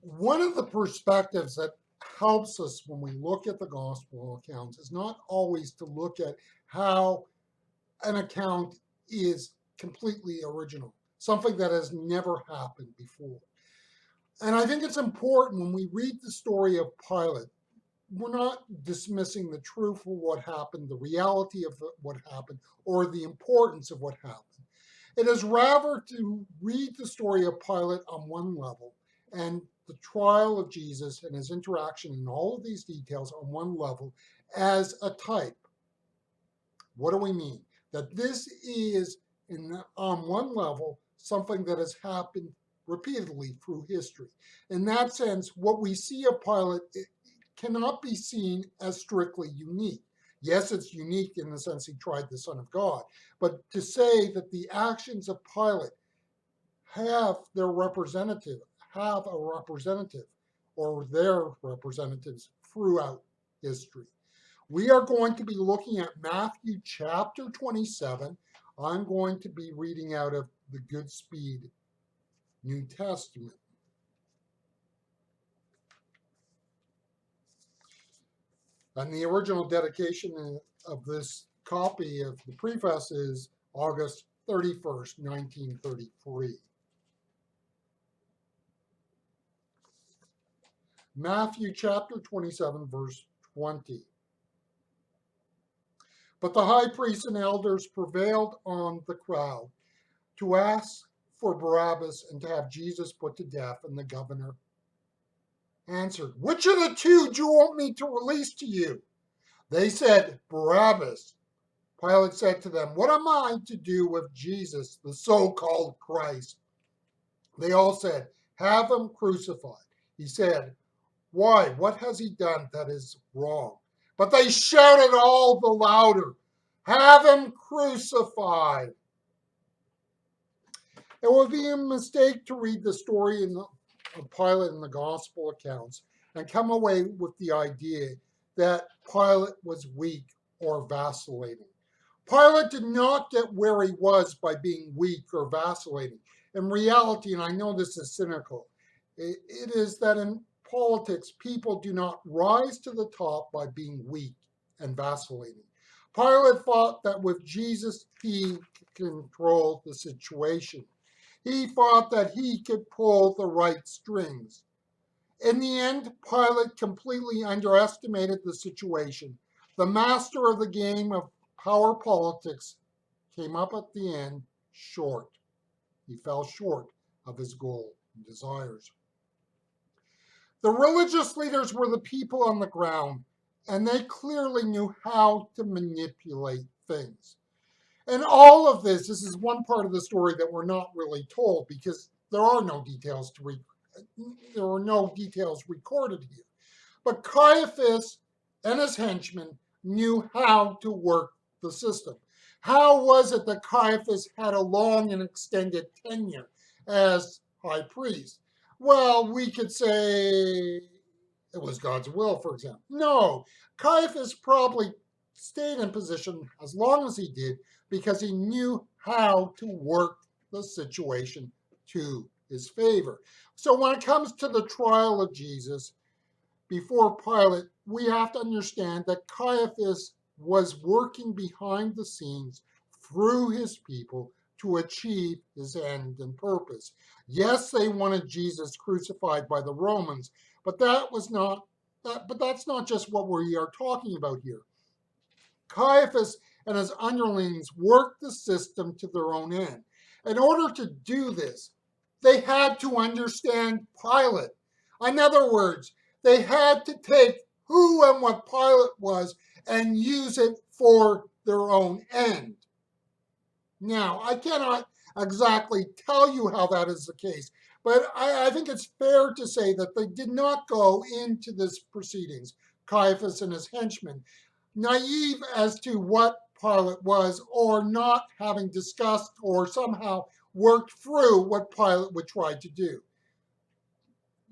One of the perspectives that helps us when we look at the gospel accounts is not always to look at how an account is completely original, something that has never happened before. And I think it's important when we read the story of Pilate, we're not dismissing the truth of what happened, the reality of what happened, or the importance of what happened. It is rather to read the story of Pilate on one level and the trial of Jesus and his interaction in all of these details on one level as a type. What do we mean? That this is, on one level, something that has happened repeatedly through history. In that sense, what we see of Pilate cannot be seen as strictly unique. Yes, it's unique in the sense he tried the Son of God, but to say that the actions of Pilate have a representative or their representatives throughout history. We are going to be looking at Matthew chapter 27. I'm going to be reading out of the Goodspeed New Testament. And the original dedication of this copy of the preface is August 31st, 1933. Matthew chapter 27, verse 20. But the high priests and elders prevailed on the crowd to ask for Barabbas and to have Jesus put to death. And the governor answered, "Which of the two do you want me to release to you?" They said, "Barabbas." Pilate said to them, "What am I to do with Jesus, the so-called Christ?" They all said, "Have him crucified." He said, "Why? What has he done that is wrong?" But they shouted all the louder, "Have him crucified." It would be a mistake to read the story of Pilate in the gospel accounts and come away with the idea that Pilate was weak or vacillating. Pilate did not get where he was by being weak or vacillating. In reality, and I know this is cynical, it is that in politics, people do not rise to the top by being weak and vacillating. Pilate thought that with Jesus, he could control the situation. He thought that he could pull the right strings. In the end, Pilate completely underestimated the situation. The master of the game of power politics came up at the end short. He fell short of his goal and desires. The religious leaders were the people on the ground, and they clearly knew how to manipulate things. And all of this is one part of the story that we're not really told because there are no details recorded here. But Caiphas and his henchmen knew how to work the system. How was it that Caiphas had a long and extended tenure as high priest? Well, we could say it was God's will, for example. No, Caiphas probably stayed in position as long as he did because he knew how to work the situation to his favor. So when it comes to the trial of Jesus before Pilate, we have to understand that Caiphas was working behind the scenes through his people to achieve his end and purpose. Yes, they wanted Jesus crucified by the Romans, but that's not just what we are talking about here. Caiphas and his underlings worked the system to their own end. In order to do this, they had to understand Pilate. In other words, they had to take who and what Pilate was and use it for their own end. Now, I cannot exactly tell you how that is the case, but I think it's fair to say that they did not go into this proceedings, Caiphas and his henchmen, naive as to what Pilate was or not having discussed or somehow worked through what Pilate would try to do.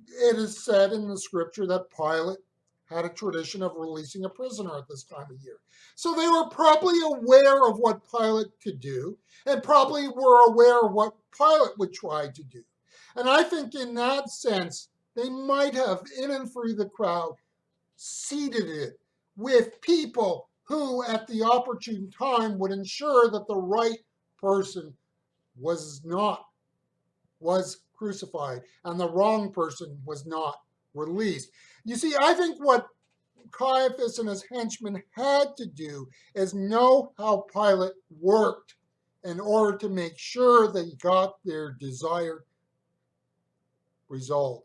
It is said in the scripture that Pilate had a tradition of releasing a prisoner at this time of year. So they were probably aware of what Pilate could do and probably were aware of what Pilate would try to do. And I think in that sense, they might have, in and through the crowd, seated it with people who, at the opportune time, would ensure that the right person was crucified and the wrong person was not released. You see, I think what Caiphas and his henchmen had to do is know how Pilate worked in order to make sure they got their desired result.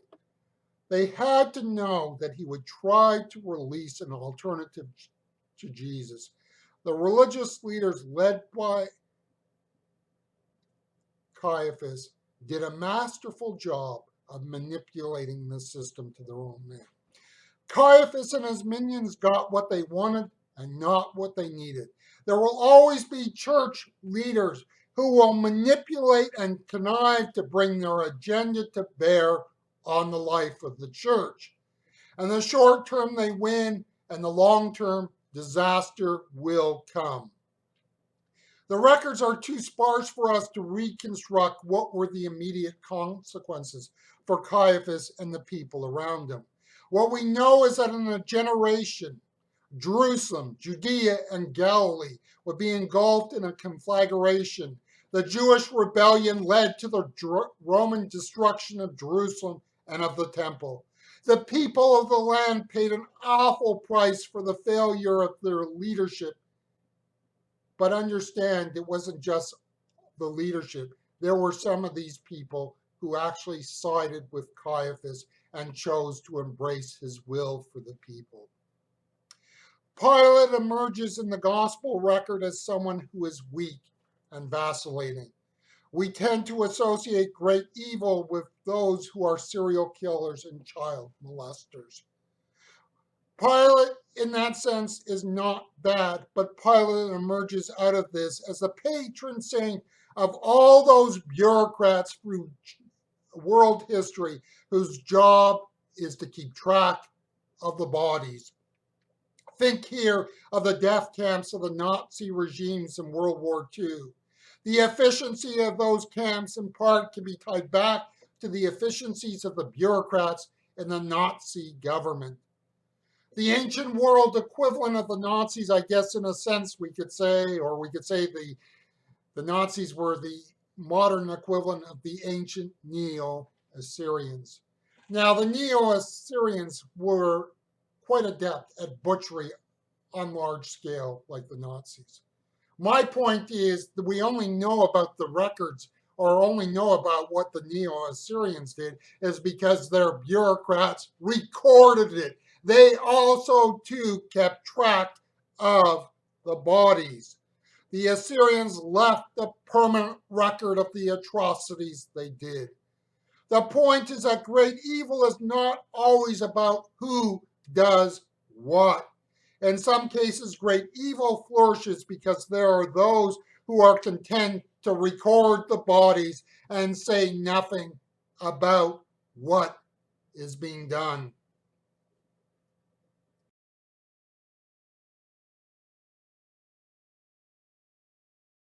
They had to know that he would try to release an alternative to Jesus. The religious leaders, led by Caiphas, did a masterful job of manipulating the system to their own end. Caiphas and his minions got what they wanted and not what they needed. There will always be church leaders who will manipulate and connive to bring their agenda to bear on the life of the church. In the short term, they win, and the long term, disaster will come. The records are too sparse for us to reconstruct what were the immediate consequences for Caiaphas and the people around him. What we know is that in a generation, Jerusalem, Judea, and Galilee would be engulfed in a conflagration. The Jewish rebellion led to the Roman destruction of Jerusalem and of the temple. The people of the land paid an awful price for the failure of their leadership. But understand, it wasn't just the leadership. There were some of these people who actually sided with Caiaphas and chose to embrace his will for the people. Pilate emerges in the gospel record as someone who is weak and vacillating. We tend to associate great evil with those who are serial killers and child molesters. Pilate, in that sense, is not bad, but Pilate emerges out of this as the patron saint of all those bureaucrats through world history whose job is to keep track of the bodies. Think here of the death camps of the Nazi regimes in World War II. The efficiency of those camps in part can be tied back to the efficiencies of the bureaucrats in the Nazi government. The ancient world equivalent of the Nazis, I guess, in a sense, we could say, or we could say the Nazis were the modern equivalent of the ancient Neo-Assyrians. Now, the Neo-Assyrians were quite adept at butchery on large scale, like the Nazis. My point is that we only know about the records or only know about what the Neo-Assyrians did is because their bureaucrats recorded it. They also, too, kept track of the bodies. The Assyrians left a permanent record of the atrocities they did. The point is that great evil is not always about who does what. In some cases, great evil flourishes because there are those who are content to record the bodies and say nothing about what is being done.